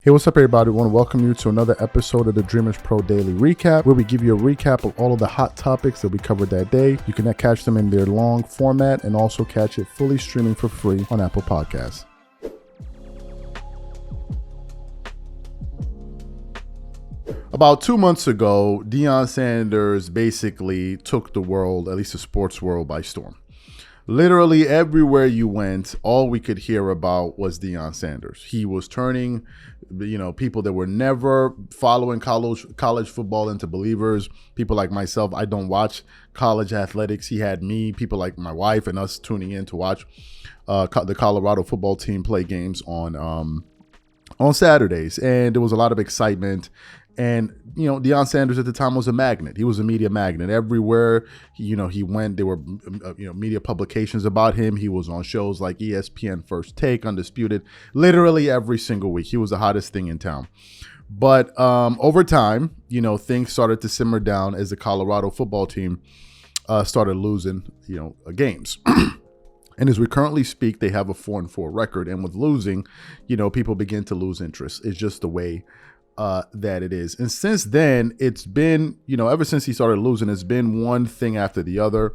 Hey, what's up, everybody? I want to welcome you to another episode of the DREAMERSPRO Daily Recap, where we give you a recap of all of the hot topics that we covered that day. You can catch them in their long format and also catch it fully streaming for free on Apple Podcasts. About 2 months ago, Deion Sanders basically took the world, at least the sports world, by storm. Literally everywhere you went, all we could hear about was Deion Sanders. He was turning, people that were never following college football into believers. People like myself, I don't watch college athletics. He had me, people like my wife, and us tuning in to watch the Colorado football team play games on Saturdays, and there was a lot of excitement. And, Deion Sanders at the time was a magnet. He was a media magnet. Everywhere, he went, there were, media publications about him. He was on shows like ESPN First Take, Undisputed, literally every single week. He was the hottest thing in town. But over time, things started to simmer down as the Colorado football team started losing, games. And as we currently speak, they have a 4-4 record. And with losing, people begin to lose interest. It's just the way that it is. And since then, it's been, ever since he started losing, it's been one thing after the other.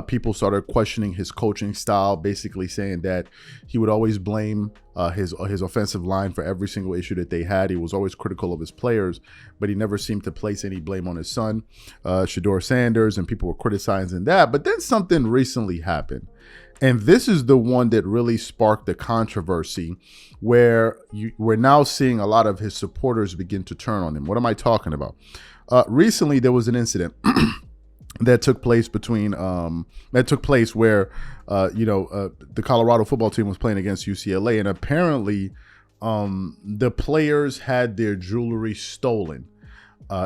People started questioning his coaching style, basically saying that he would always blame his offensive line for every single issue that they had. He was always critical of his players, but he never seemed to place any blame on his son, Shannon Sanders, and people were criticizing that. But then something recently happened. And this is the one that really sparked the controversy, where we're now seeing a lot of his supporters begin to turn on him. What am I talking about? Recently, there was an incident that took place where the Colorado football team was playing against UCLA, and apparently the players had their jewelry stolen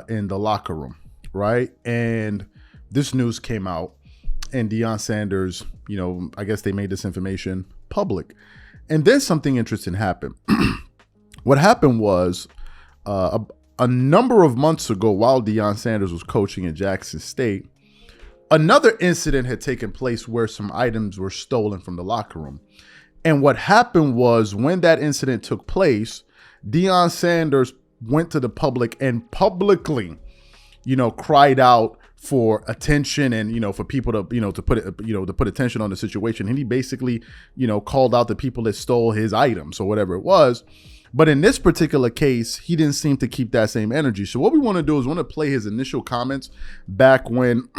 in the locker room, right? And this news came out. And Deion Sanders, I guess they made this information public. And then something interesting happened. What happened was a number of months ago, while Deion Sanders was coaching at Jackson State, another incident had taken place where some items were stolen from the locker room. And what happened was, when that incident took place, Deion Sanders went to the public and publicly, cried out for attention and, for people to, to put attention on the situation. And he basically, called out the people that stole his items or whatever it was. But in this particular case, he didn't seem to keep that same energy. So what we want to do is play his initial comments back when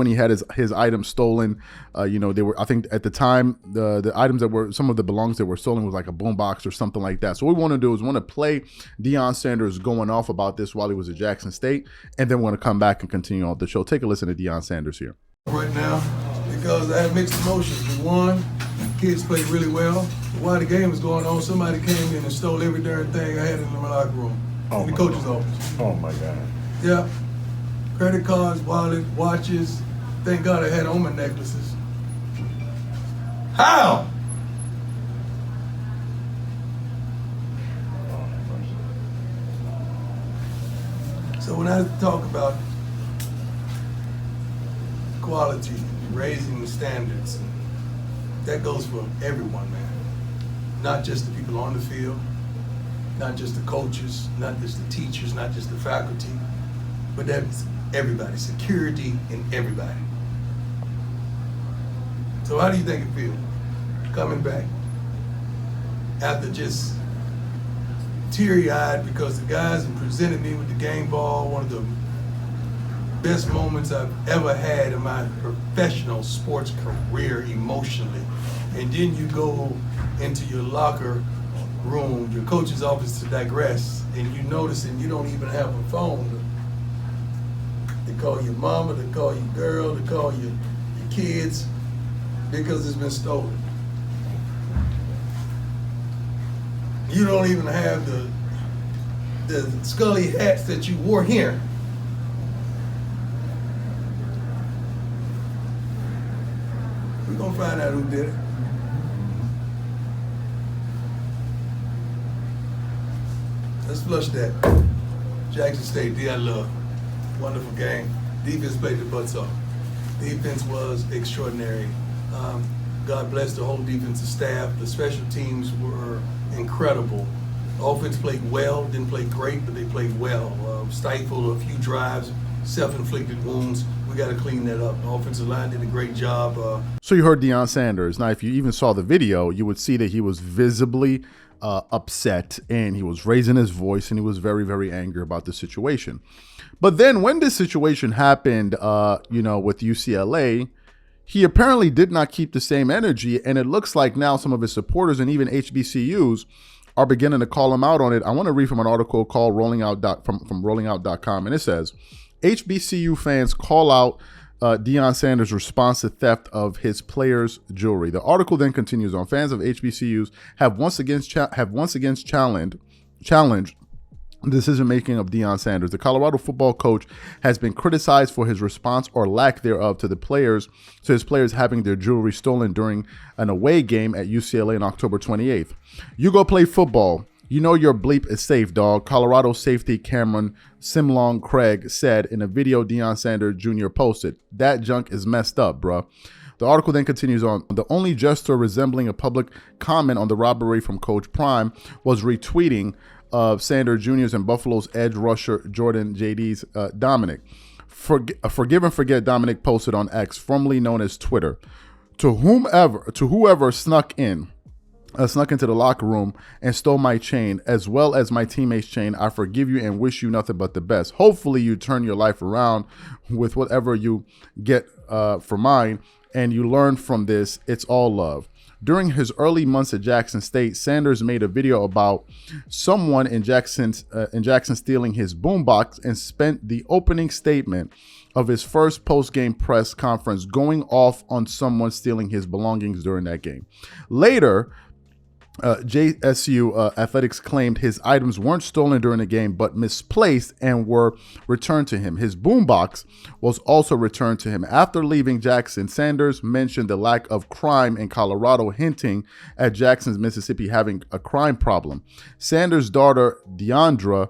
he had his items stolen. They were, I think at the time, the items that were, some of the belongings that were stolen was like a boombox or something like that. So what we want to do is play Deion Sanders going off about this while he was at Jackson State, and then we're going to come back and continue on the show. Take a listen to Deion Sanders here. Right now, because I had mixed emotions. We won, kids played really well. While the game was going on, somebody came in and stole every darn thing I had in my locker room, in the coach's office. Oh my God. Yeah. Credit cards, wallet, watches. Thank God I had on my necklaces. How? So when I talk about quality, raising the standards, that goes for everyone, man. Not just the people on the field, not just the coaches, not just the teachers, not just the faculty, but that's everybody, security in everybody. So how do you think it feels coming back after just teary-eyed because the guys have presented me with the game ball, one of the best moments I've ever had in my professional sports career emotionally. And then you go into your locker room, your coach's office, to digress, and you notice and you don't even have a phone. They call your mama, they call your girl, they call your kids because it's been stolen. You don't even have the Scully hats that you wore here. We're gonna find out who did it. Let's flush that. Jackson State, D.I. Love. Wonderful game. Defense played the butts off. Defense was extraordinary. God bless the whole defensive staff. The special teams were incredible. Offense played well, didn't play great, but they played well. Stifled a few drives, self-inflicted wounds. We got to clean that up. The offensive line did a great job. So you heard Deion Sanders. Now, if you even saw the video, you would see that he was visibly upset, and he was raising his voice, and he was very, very angry about the situation. But then when this situation happened, with UCLA, he apparently did not keep the same energy, and it looks like now some of his supporters and even HBCUs are beginning to call him out on it. I want to read from an article called from rollingout.com, and it says, HBCU fans call out Deion Sanders' response to theft of his players' jewelry. The article then continues on. Fans of HBCUs have once again challenged the decision-making of Deion Sanders. The Colorado football coach has been criticized for his response or lack thereof to his players having their jewelry stolen during an away game at UCLA on October 28th. You go play football. You know your bleep is safe, dog. Colorado safety Cameron Simlong Craig said in a video Deion Sanders Jr. posted. That junk is messed up, bruh. The article then continues on. The only gesture resembling a public comment on the robbery from Coach Prime was retweeting of Sanders Jr.'s and Buffalo's edge rusher Jordan JD's Dominic. Forgive and forget, Dominic posted on X, formerly known as Twitter. To whoever snuck into the locker room and stole my chain as well as my teammate's chain, I forgive you and wish you nothing but the best. Hopefully you turn your life around with whatever you get for mine, and you learn from this. It's all love. During his early months at Jackson State, Sanders made a video about someone in Jackson stealing his boombox and spent the opening statement of his first post-game press conference going off on someone stealing his belongings during that game. Later, JSU Athletics claimed his items weren't stolen during the game, but misplaced and were returned to him. His boombox was also returned to him. After leaving Jackson, Sanders mentioned the lack of crime in Colorado, hinting at Jackson's Mississippi having a crime problem. Sanders' daughter, Deandra,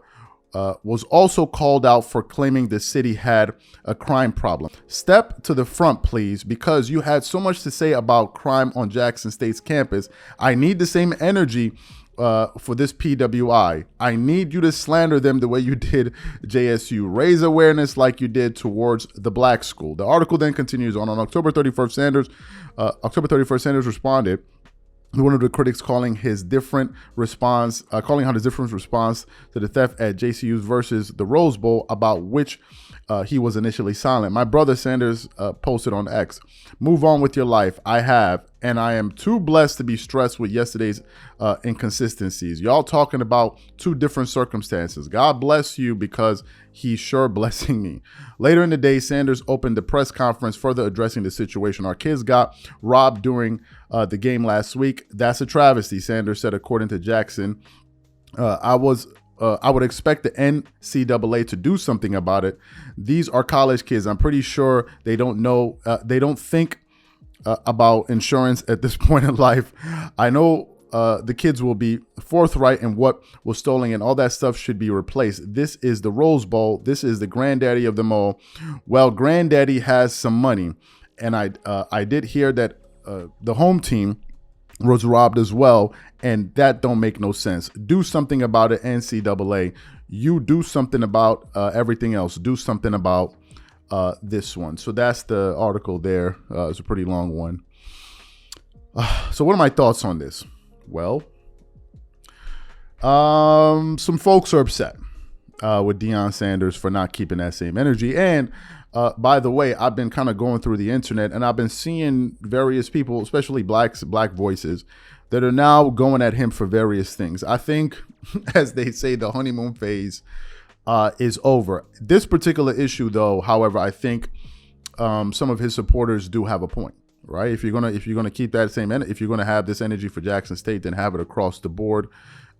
was also called out for claiming the city had a crime problem. Step to the front, please, because you had so much to say about crime on Jackson State's campus. I need the same energy for this PWI. I need you to slander them the way you did JSU. Raise awareness like you did towards the black school. The article then continues on. On October 31st, Sanders responded. One of the critics calling out his different response to the theft at JCU's versus the Rose Bowl, about which he was initially silent. My brother Sanders posted on X, "Move on with your life. I have, and I am too blessed to be stressed with yesterday's inconsistencies. Y'all talking about two different circumstances. God bless you because he's sure blessing me." Later in the day, Sanders opened the press conference further addressing the situation. Our kids got robbed during the game last week. That's a travesty, Sanders said, according to Jackson. I would expect the NCAA to do something about it. These are college kids. I'm pretty sure they don't know. They don't think about insurance at this point in life. I know the kids will be forthright in what was stolen, and all that stuff should be replaced. This is the Rose Bowl. This is the granddaddy of them all. Well, granddaddy has some money, and I did hear that the home team was robbed as well, and that don't make no sense. Do something about it, NCAA. You do something about everything else. Do something about this one. So that's the article there. It's a pretty long one. So what are my thoughts on this? Well, some folks are upset with Deion Sanders for not keeping that same energy. And by the way, I've been kind of going through the internet, and I've been seeing various people, especially black voices, that are now going at him for various things. I think, as they say, the honeymoon phase is over. This particular issue, though, however, I think some of his supporters do have a point, right? If you're gonna keep that same, if you're gonna have this energy for Jackson State, then have it across the board.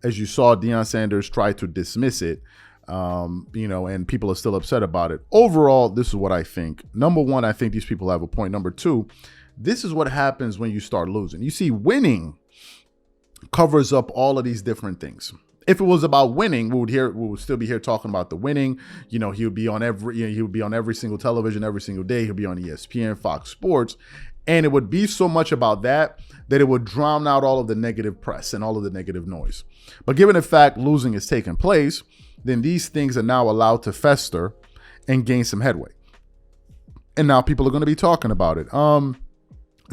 As you saw, Deion Sanders try to dismiss it. And people are still upset about it. Overall, this is what I think. Number one, I think these people have a point. Number two, this is what happens when you start losing. You see, winning covers up all of these different things. If it was about winning, we would still be here talking about the winning. He would be on every single television every single day. He'll be on ESPN, Fox Sports, And it would be so much about that it would drown out all of the negative press and all of the negative noise. But given the fact losing is taking place, then these things are now allowed to fester and gain some headway. And now people are going to be talking about it.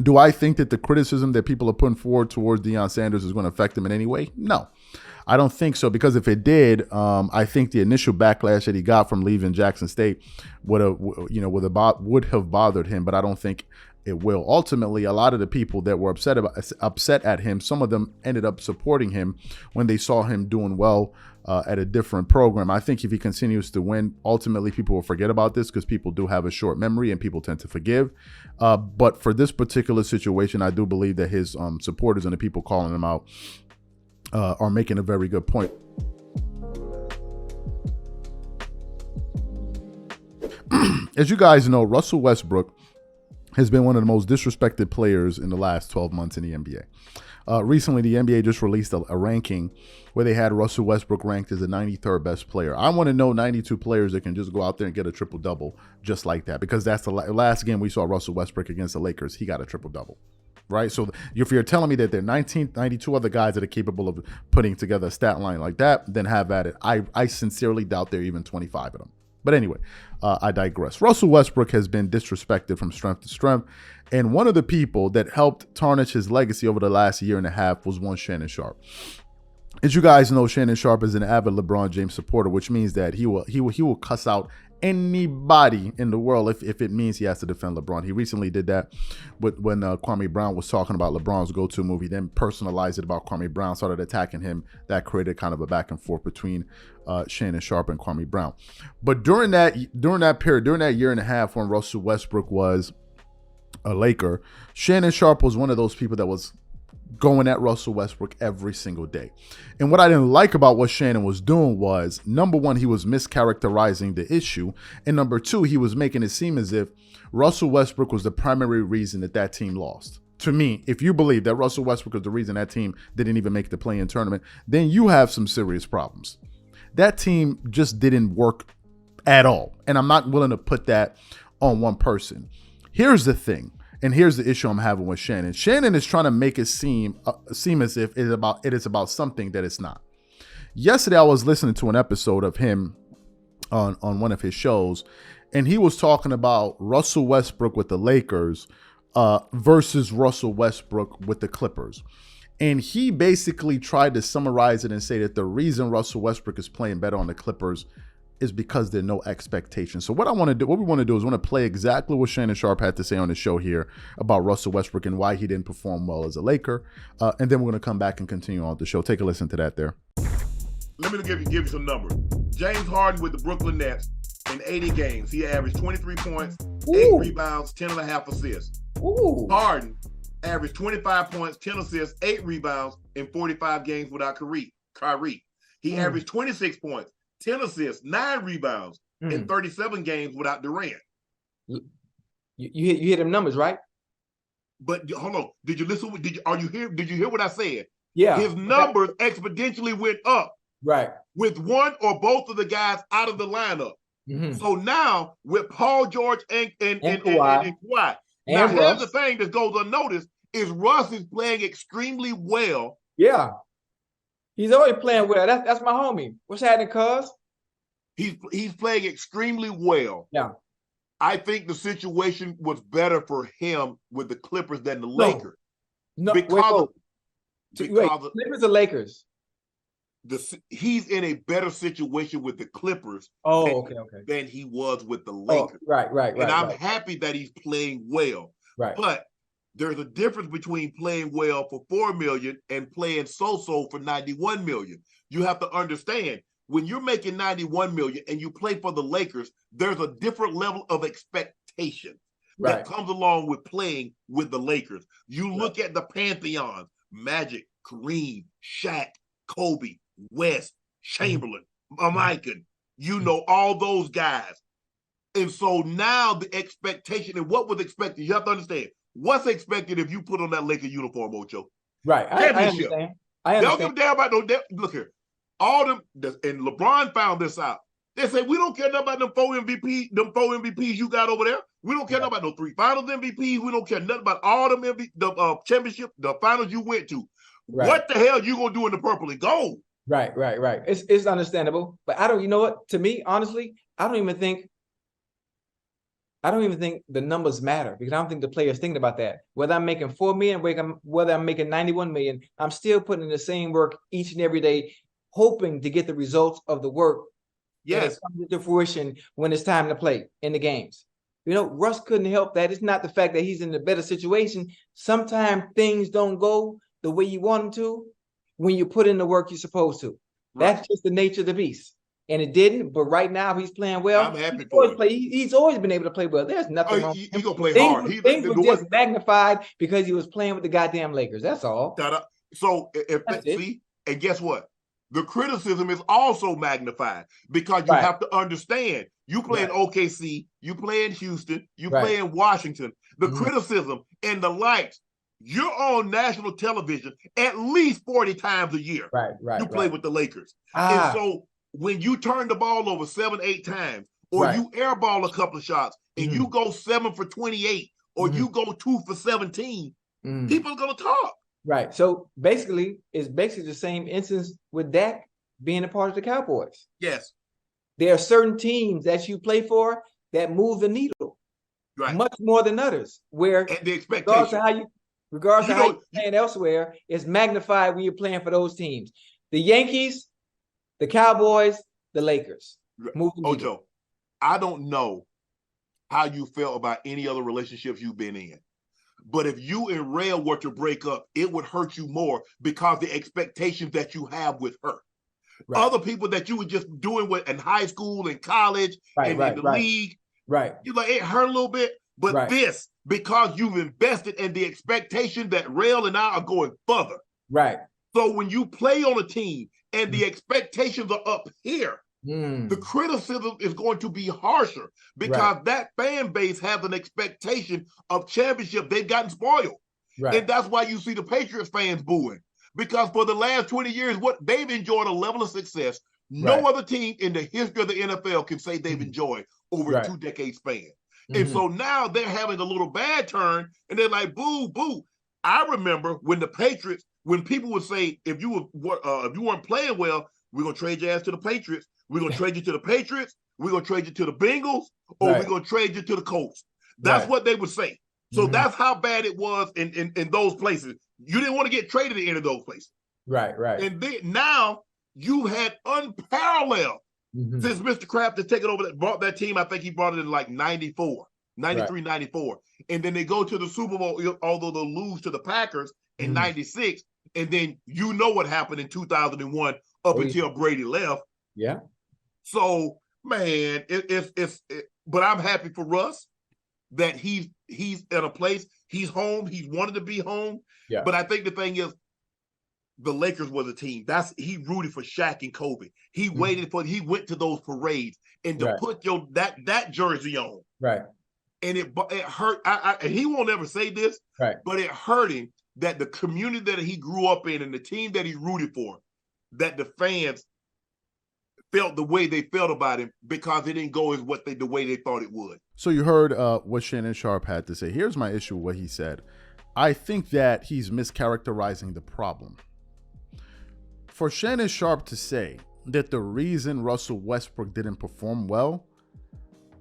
Do I think that the criticism that people are putting forward towards Deion Sanders is going to affect him in any way? No, I don't think so. Because if it did, I think the initial backlash that he got from leaving Jackson State would have bothered him. But I don't think it will. Ultimately, a lot of the people that were upset at him, some of them ended up supporting him when they saw him doing well at a different program. I think if he continues to win, ultimately people will forget about this because people do have a short memory and people tend to forgive. But for this particular situation, I do believe that his supporters and the people calling him out are making a very good point. As you guys know, Russell Westbrook has been one of the most disrespected players in the last 12 months in the NBA. Recently, the NBA just released a ranking where they had Russell Westbrook ranked as the 93rd best player. I want to know 92 players that can just go out there and get a triple-double just like that, because that's the last game we saw Russell Westbrook against the Lakers. He got a triple-double, right? So if you're telling me that there are 92 other guys that are capable of putting together a stat line like that, then have at it. I sincerely doubt there are even 25 of them. But anyway, I digress. Russell Westbrook has been disrespected from strength to strength. And one of the people that helped tarnish his legacy over the last year and a half was one Shannon Sharpe. As you guys know, Shannon Sharpe is an avid LeBron James supporter, which means that he will cuss out anybody in the world if it means he has to defend LeBron. He recently did that when Kwame Brown was talking about LeBron's go-to move. He then personalized it about Kwame Brown, started attacking him. That created kind of a back and forth between Shannon Sharpe and Kwame Brown. But during that year and a half when Russell Westbrook was a Laker, Shannon Sharpe was one of those people that was going at Russell Westbrook every single day. And what I didn't like about what Shannon was doing was, number one, he was mischaracterizing the issue. And number two, he was making it seem as if Russell Westbrook was the primary reason that team lost. To me, if you believe that Russell Westbrook was the reason that team didn't even make the play-in tournament, then you have some serious problems. That team just didn't work at all. And I'm not willing to put that on one person. Here's the thing. And here's the issue I'm having with Shannon. Shannon is trying to make it seem as if it is about something that it's not. Yesterday, I was listening to an episode of him on one of his shows, and he was talking about Russell Westbrook with the Lakers versus Russell Westbrook with the Clippers. And he basically tried to summarize it and say that the reason Russell Westbrook is playing better on the Clippers is because there are no expectations. So what we want to do is play exactly what Shannon Sharpe had to say on the show here about Russell Westbrook and why he didn't perform well as a Laker. And then we're going to come back and continue on the show. Take a listen to that there. Let me give you some numbers. James Harden with the Brooklyn Nets in 80 games, he averaged 23 points, 8 rebounds, 10.5 assists. Ooh. Harden averaged 25 points, 10 assists, 8 rebounds in 45 games without Kyrie. He averaged 26 points, 10 assists, 9 rebounds in 37 games without Durant. You hear them numbers, right? But hold on. Did you listen? Did you hear what I said? Yeah. His numbers exponentially went up. Right. With one or both of the guys out of the lineup. Mm-hmm. So now with Paul George and Kawhi. Now here's the thing that goes unnoticed is Russ is playing extremely well. Yeah. He's always playing well. That's my homie. What's happening, cuz? He's playing extremely well. Yeah. I think the situation was better for him with the Clippers than the Lakers. No, because Clippers or Lakers? He's in a better situation with the Clippers than he was with the Lakers. Right. And I'm happy that he's playing well. Right. But there's a difference between playing well for $4 million and playing so-so for $91 million. You have to understand, when you're making $91 million and you play for the Lakers, there's a different level of expectation that comes along with playing with the Lakers. You look at the Pantheon, Magic, Kareem, Shaq, Kobe, West, Chamberlain, Mikan, all those guys. And so now the expectation and what was expected, you have to understand, what's expected if you put on that Laker uniform, Ocho? Right. I understand. Don't give a damn about no. Look here. All them, and LeBron found this out. They say, we don't care nothing about them 4 MVPs you got over there. We don't care nothing about no 3 finals MVPs. We don't care nothing about all them the championship, the finals you went to. Right. What the hell you gonna do in the purple and gold? Right. It's understandable. But I don't, you know what? To me, honestly, I don't even think the numbers matter, because I don't think the player's thinking about that. Whether I'm making $4 million, whether I'm making $91 million, I'm still putting in the same work each and every day, hoping to get the results of the work. Yes. That comes to fruition when it's time to play in the games. You know, Russ couldn't help that. It's not the fact that he's in a better situation. Sometimes things don't go the way you want them to when you put in the work you're supposed to. Right. That's just the nature of the beast. And it didn't, but right now he's playing well. I'm happy for him. He's always been able to play well. There's nothing wrong. He gonna play things, hard. Things were just magnified because he was playing with the goddamn Lakers. That's all. So see, and guess what? The criticism is also magnified, because you have to understand, you play in OKC, you play in Houston, you play in Washington. The criticism and the likes, you're on national television at least 40 times a year. You play with the Lakers. And so when you turn the ball over 7, 8 times, or you airball a couple of shots, and you go 7 for 28, or you go 2 for 17, people are going to talk. Right. So basically, it's basically the same instance with Dak being a part of the Cowboys. Yes. There are certain teams that you play for that move the needle much more than others, where and the expectation, regardless of how you're playing elsewhere, it's magnified when you're playing for those teams. The Yankees, the Cowboys, the Lakers. Move the needle. Ojo, I don't know how you felt about any other relationships you've been in, but if you and Rail were to break up, it would hurt you more, because the expectations that you have with her. Other people that you were just doing with in high school and college and in the league, you like, it hurt a little bit. But this, because you've invested in the expectation that Rail and I are going further. So when you play on a team and the expectations are up here, the criticism is going to be harsher, because that fan base has an expectation of championship. They've gotten spoiled. And that's why you see the Patriots fans booing, because for the last 20 years, what they've enjoyed a level of success no other team in the history of the NFL can say they've enjoyed over a 2-decade span. And so now they're having a little bad turn, and they're like, boo, boo. I remember when the Patriots, when people would say, if you weren't playing well, we're going to trade your ass to the Patriots. We're going to trade you to the Patriots. We're going to trade you to the Bengals, or we're going to trade you to the Colts. That's what they would say. So that's how bad it was in those places. You didn't want to get traded in any of those places. And then now you had unparalleled, since Mr. Kraft has taken over, brought that team. I think he brought it in like 94, 93, 94. And then they go to the Super Bowl, although they'll lose to the Packers in 96. And then you know what happened in 2001 up until Brady left. So, man, but I'm happy for Russ that he's at a place, he's home, he's wanted to be home. But I think the thing is, the Lakers was a team. He rooted for Shaq and Kobe. He he went to those parades, and to put that jersey on. And it hurt. And he won't ever say this, but it hurt him that the community that he grew up in and the team that he rooted for, that the fans felt the way they felt about him, because it didn't go as the way they thought it would. So you heard what Shannon Sharpe had to say. Here's my issue with what he said. I think that he's mischaracterizing the problem. For Shannon Sharpe to say that the reason Russell Westbrook didn't perform well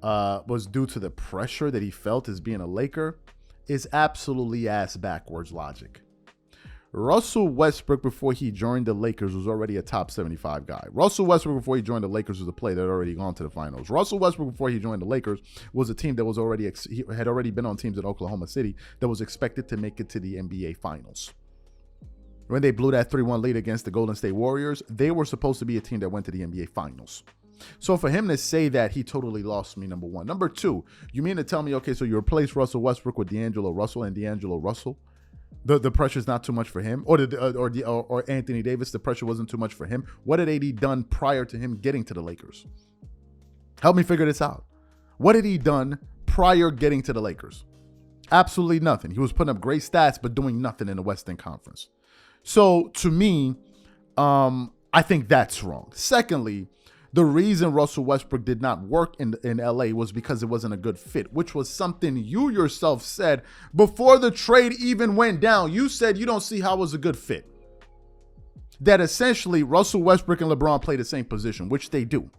was due to the pressure that he felt as being a Laker is absolutely ass backwards logic. Russell Westbrook, before he joined the Lakers, was already a top 75 guy. Russell Westbrook, before he joined the Lakers, was a player that had already gone to the finals. Russell Westbrook, before he joined the Lakers, was a team that was he had already been on teams in Oklahoma City that was expected to make it to the NBA Finals. When they blew that 3-1 lead against the Golden State Warriors, they were supposed to be a team that went to the NBA Finals. So for him to say that, he totally lost me, number one. Number two, you mean to tell me, okay, so you replace Russell Westbrook with D'Angelo Russell, and D'Angelo Russell, the pressure's not too much for him, or Anthony Davis, the pressure wasn't too much for him. What had AD done prior to him getting to the Lakers? Help me figure this out. What had he done prior getting to the Lakers? Absolutely nothing. He was putting up great stats, but doing nothing in the Western Conference. So to me, I think that's wrong. Secondly, The reason Russell Westbrook did not work in LA was because it wasn't a good fit, which was something you yourself said before the trade even went down. You said you don't see how it was a good fit. That essentially Russell Westbrook and LeBron play the same position, which they do.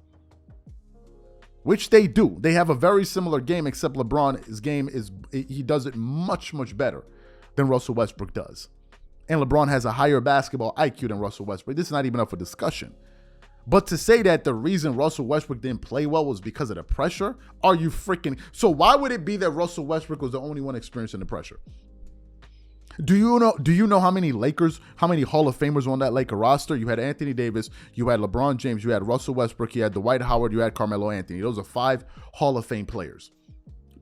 They have a very similar game, except LeBron's game he does it much, much better than Russell Westbrook does. And LeBron has a higher basketball IQ than Russell Westbrook. This is not even up for discussion. But to say that the reason Russell Westbrook didn't play well was because of the pressure, are you freaking... So why would it be that Russell Westbrook was the only one experiencing the pressure? Do you know how many Hall of Famers on that Laker roster? You had Anthony Davis, you had LeBron James, you had Russell Westbrook, you had Dwight Howard, you had Carmelo Anthony. Those are 5 Hall of Fame players.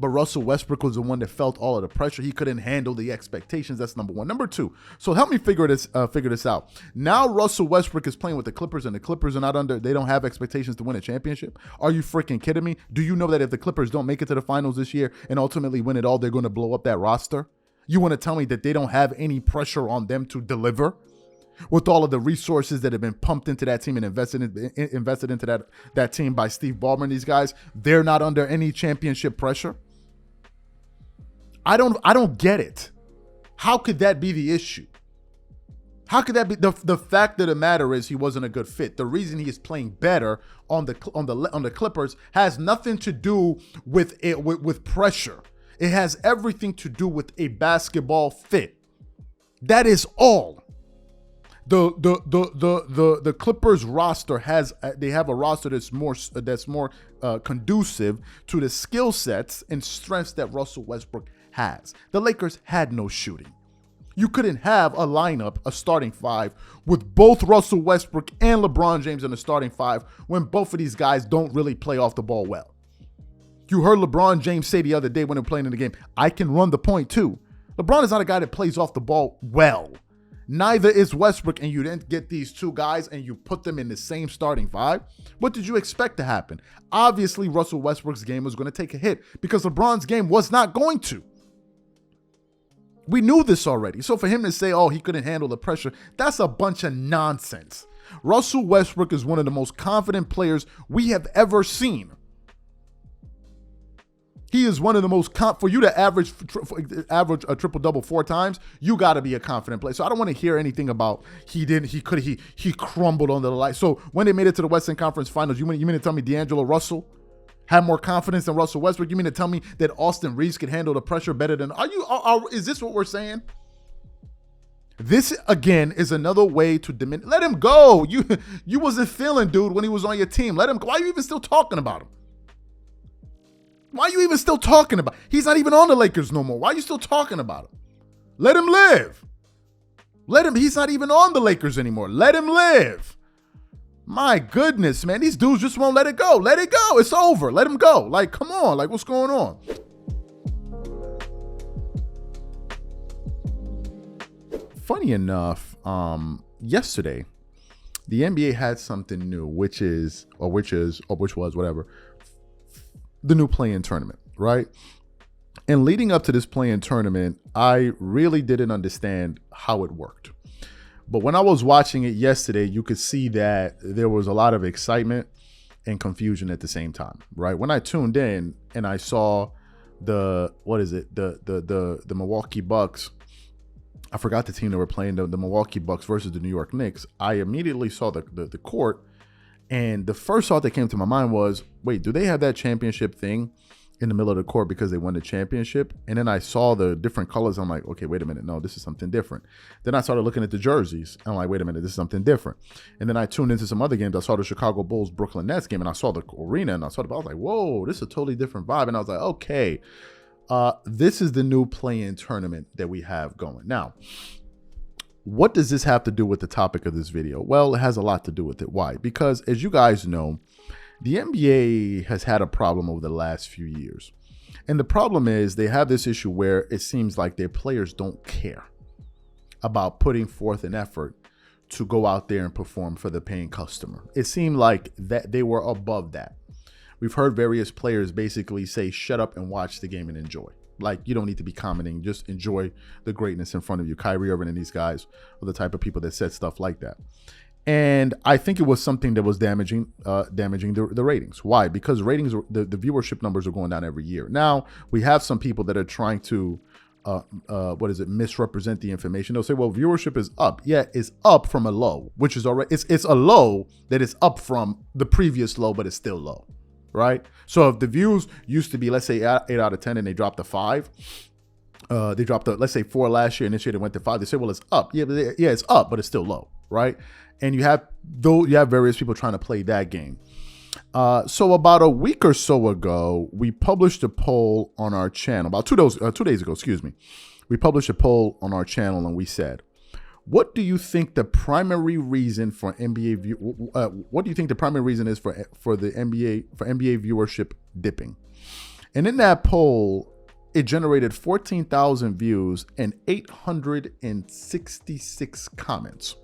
But Russell Westbrook was the one that felt all of the pressure. He couldn't handle the expectations. That's number one. Number two, so help me figure this out. Now Russell Westbrook is playing with the Clippers, and the Clippers are they don't have expectations to win a championship. Are you freaking kidding me? Do you know that if the Clippers don't make it to the finals this year and ultimately win it all, they're going to blow up that roster? You want to tell me that they don't have any pressure on them to deliver? With all of the resources that have been pumped into that team and invested into that team by Steve Ballmer and these guys, they're not under any championship pressure? I don't get it. How could that be the issue? How could that be? The fact of the matter is he wasn't a good fit. The reason he is playing better on the Clippers has nothing to do with pressure. It has everything to do with a basketball fit. That is all. The Clippers roster have a roster that's more conducive to the skill sets and strengths that Russell Westbrook has. The Lakers had no shooting. You couldn't have a lineup, a starting 5, with both Russell Westbrook and LeBron James in the starting 5 when both of these guys don't really play off the ball well. You heard LeBron James say the other day when they were playing in the game, I can run the point too. LeBron is not a guy that plays off the ball well. Neither is Westbrook, and you didn't get these two guys and you put them in the same starting 5. What did you expect to happen? Obviously, Russell Westbrook's game was going to take a hit because LeBron's game was not going to. We knew this already. So for him to say, oh, he couldn't handle the pressure, that's a bunch of nonsense. Russell Westbrook is one of the most confident players we have ever seen. He is one of the most for you to average a triple-double 4 times, you got to be a confident player. So I don't want to hear anything about he crumbled under the light. So when they made it to the Western Conference Finals, you mean to tell me D'Angelo Russell had more confidence than Russell Westbrook? You mean to tell me that Austin Reeves could handle the pressure better than is this what we're saying? This again is another way to diminish. Let him go. You wasn't feeling dude when he was on your team. Let him go. Why are you even still talking about him? Why are you even still talking about him? He's not even on the Lakers no more. Why are you still talking about him? Let him live. He's not even on the Lakers anymore. Let him live. My goodness, man. These dudes just won't let it go. Let it go. It's over. Let him go. Like, come on. Like, what's going on? Funny enough, yesterday, the NBA had something new, which was the new Playin Tournament, right? And leading up to this Playin Tournament, I really didn't understand how it worked. But when I was watching it yesterday, you could see that there was a lot of excitement and confusion at the same time, right? When I tuned in and I saw the Milwaukee Bucks, I forgot the team that were playing, the Milwaukee Bucks versus the New York Knicks, I immediately saw the court. And the first thought that came to my mind was, wait, do they have that championship thing in the middle of the court because they won the championship? And then I saw the different colors. I'm like, okay, wait a minute. No, this is something different. Then I started looking at the jerseys. I'm like, wait a minute, this is something different. And then I tuned into some other games. I saw the Chicago Bulls Brooklyn Nets game, and I saw the arena, and I was like, whoa, this is a totally different vibe. And I was like, okay, this is the new Playin Tournament that we have going. Now, what does this have to do with the topic of this video? Well, it has a lot to do with it. Why? Because as you guys know, the NBA has had a problem over the last few years. And the problem is they have this issue where it seems like their players don't care about putting forth an effort to go out there and perform for the paying customer. It seemed like that they were above that. We've heard various players basically say, shut up and watch the game and enjoy. Like, you don't need to be commenting, just enjoy the greatness in front of you. Kyrie Irving and these guys are the type of people that said stuff like that. And I think it was something that was damaging the ratings. Why? Because ratings, the viewership numbers are going down every year. Now we have some people that are trying to misrepresent the information. They'll say, well, viewership is up. Yeah, it's up from a low, which is already, it's a low that is up from the previous low, but it's still low, right? So if the views used to be, let's say 8 out of 10 and they dropped to 5, they dropped to, let's say 4 last year and this year they went to 5. They say, well, it's up. Yeah, it's up, but it's still low, right? And you have various people trying to play that game. So about a week or so ago, we published a poll on our channel. About 2 days ago, excuse me. We published a poll on our channel and we said, what do you think the primary reason for NBA what do you think the primary reason is for the NBA viewership dipping? And in that poll, it generated 14,000 views and 866 comments.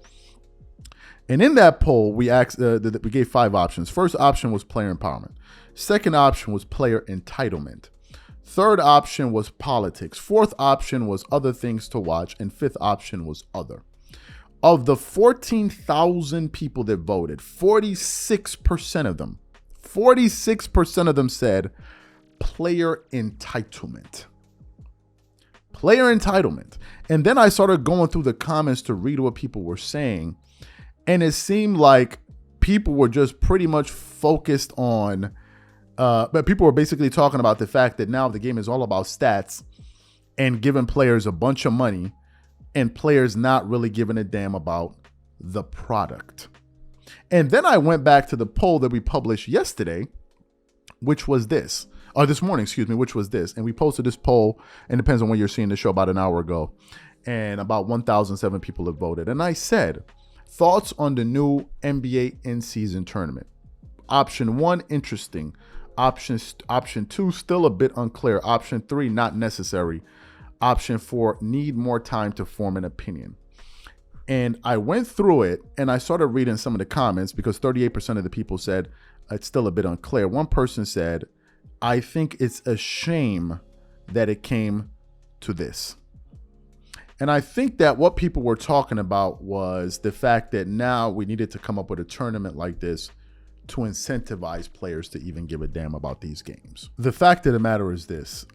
And in that poll, we asked, we gave 5 options. First option was player empowerment. Second option was player entitlement. Third option was politics. Fourth option was other things to watch. And fifth option was other. Of the 14,000 people that voted, 46% of them said player entitlement. Player entitlement. And then I started going through the comments to read what people were saying. And it seemed like people were just pretty much focused on, but people were basically talking about the fact that now the game is all about stats and giving players a bunch of money and players not really giving a damn about the product. And then I went back to the poll that we published yesterday, which was this, or this morning, excuse me, which was this. And we posted this poll, and it depends on when you're seeing the show, about an hour ago. And about 1,007 people have voted. And I said, thoughts on the new NBA in-season tournament. Option 1, interesting. Option 2, still a bit unclear. Option 3, not necessary. Option 4, need more time to form an opinion. And I went through it and I started reading some of the comments because 38% of the people said it's still a bit unclear. One person said, I think it's a shame that it came to this. And I think that what people were talking about was the fact that now we needed to come up with a tournament like this to incentivize players to even give a damn about these games. The fact of the matter is this.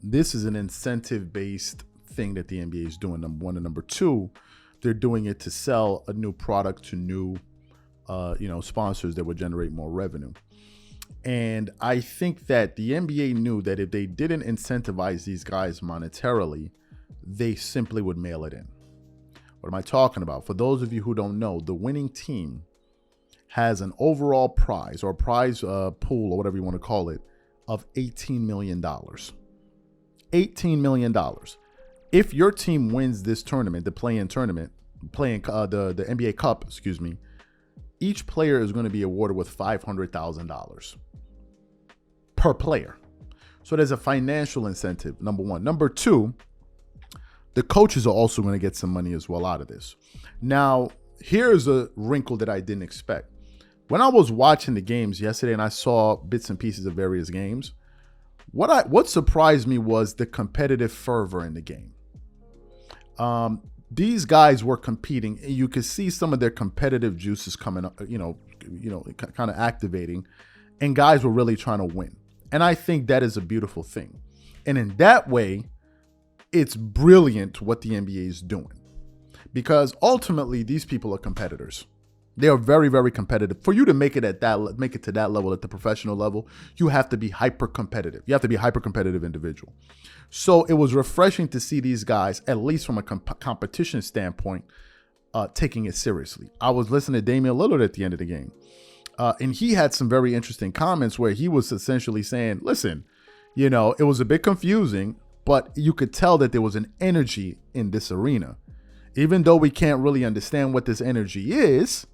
This is an incentive-based thing that the NBA is doing, number one. And number two, they're doing it to sell a new product to new sponsors that would generate more revenue. And I think that the NBA knew that if they didn't incentivize these guys monetarily, they simply would mail it in. What am I talking about? For those of you who don't know, the winning team has an overall prize or prize pool or whatever you want to call it of $18 million. $18 million. If your team wins this tournament, the Playin Tournament, the NBA Cup, excuse me, each player is going to be awarded with $500,000 per player. So there's a financial incentive, number one. Number two, the coaches are also going to get some money as well out of this. Now, here's a wrinkle that I didn't expect. When I was watching the games yesterday and I saw bits and pieces of various games, what surprised me was the competitive fervor in the game. These guys were competing. You could see some of their competitive juices coming up, kind of activating, and guys were really trying to win. And I think that is a beautiful thing. And in that way, it's brilliant what the NBA is doing, because ultimately these people are competitors. They are very, very competitive. For you to make it to that level, at the professional level, you have to be hyper competitive. You have to be a hyper competitive individual. So it was refreshing to see these guys, at least from a competition standpoint, taking it seriously. I was listening to Damian Lillard at the end of the game, and he had some very interesting comments where he was essentially saying, listen, it was a bit confusing, but you could tell that there was an energy in this arena. Even though we can't really understand what this energy is,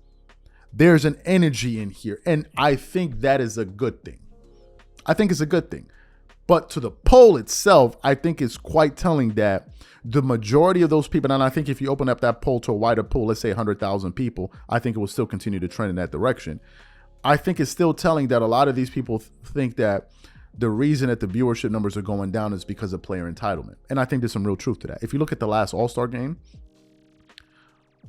there's an energy in here. And I think that is a good thing. I think it's a good thing. But to the poll itself, I think it's quite telling that the majority of those people, and I think if you open up that poll to a wider pool, let's say 100,000 people, I think it will still continue to trend in that direction. I think it's still telling that a lot of these people think that the reason that the viewership numbers are going down is because of player entitlement. And I think there's some real truth to that. If you look at the last All-Star game,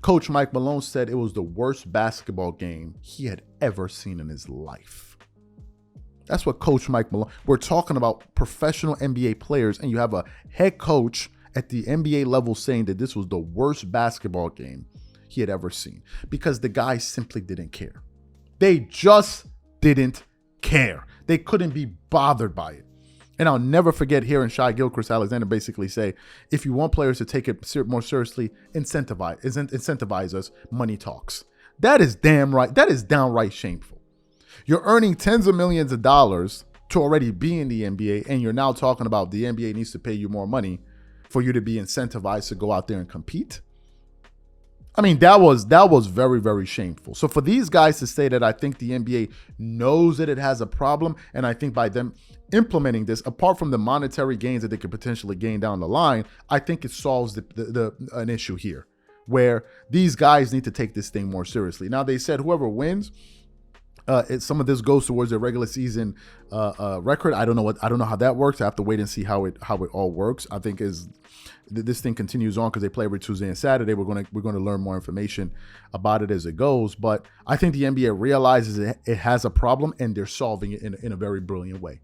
Coach Mike Malone said it was the worst basketball game he had ever seen in his life. That's what Coach Mike Malone, we're talking about professional NBA players, and you have a head coach at the NBA level saying that this was the worst basketball game he had ever seen because the guys simply didn't care. They just didn't care. They couldn't be bothered by it. And I'll never forget hearing Shai Gilgeous-Alexander basically say, if you want players to take it more seriously, incentivize us, money talks. That is damn right. That is downright shameful. You're earning tens of millions of dollars to already be in the NBA, and you're now talking about the NBA needs to pay you more money for you to be incentivized to go out there and compete. I mean, that was very, very shameful. So for these guys to say that, I think the NBA knows that it has a problem, and I think by them implementing this, apart from the monetary gains that they could potentially gain down the line, I think it solves an issue here where these guys need to take this thing more seriously. Now, they said whoever wins, some of this goes towards their regular season record. I don't know how that works. I have to wait and see how it all works. I think this thing continues on because they play every Tuesday and Saturday. We're going to learn more information about it as it goes. But I think the NBA realizes it has a problem, and they're solving it in a very brilliant way,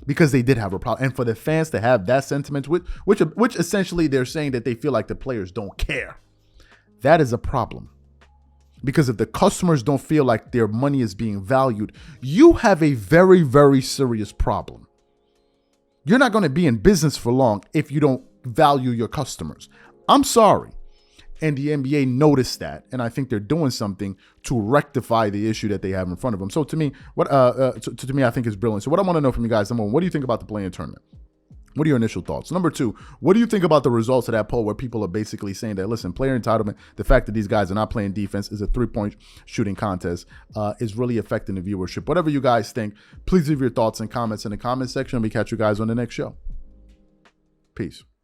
because they did have a problem. And for the fans to have that sentiment, which essentially they're saying that they feel like the players don't care, that is a problem. Because if the customers don't feel like their money is being valued, you have a very, very serious problem. You're not going to be in business for long if you don't value your customers. I'm sorry. And the NBA noticed that, and I think they're doing something to rectify the issue that they have in front of them. So to me, to me, I think it's brilliant. So what I want to know from you guys, number one, what do you think about the Playin Tournament? What are your initial thoughts? Number two, what do you think about the results of that poll where people are basically saying that, listen, player entitlement, the fact that these guys are not playing defense, is a three-point shooting contest, is really affecting the viewership? Whatever you guys think, please leave your thoughts and comments in the comment section. We catch you guys on the next show. Peace.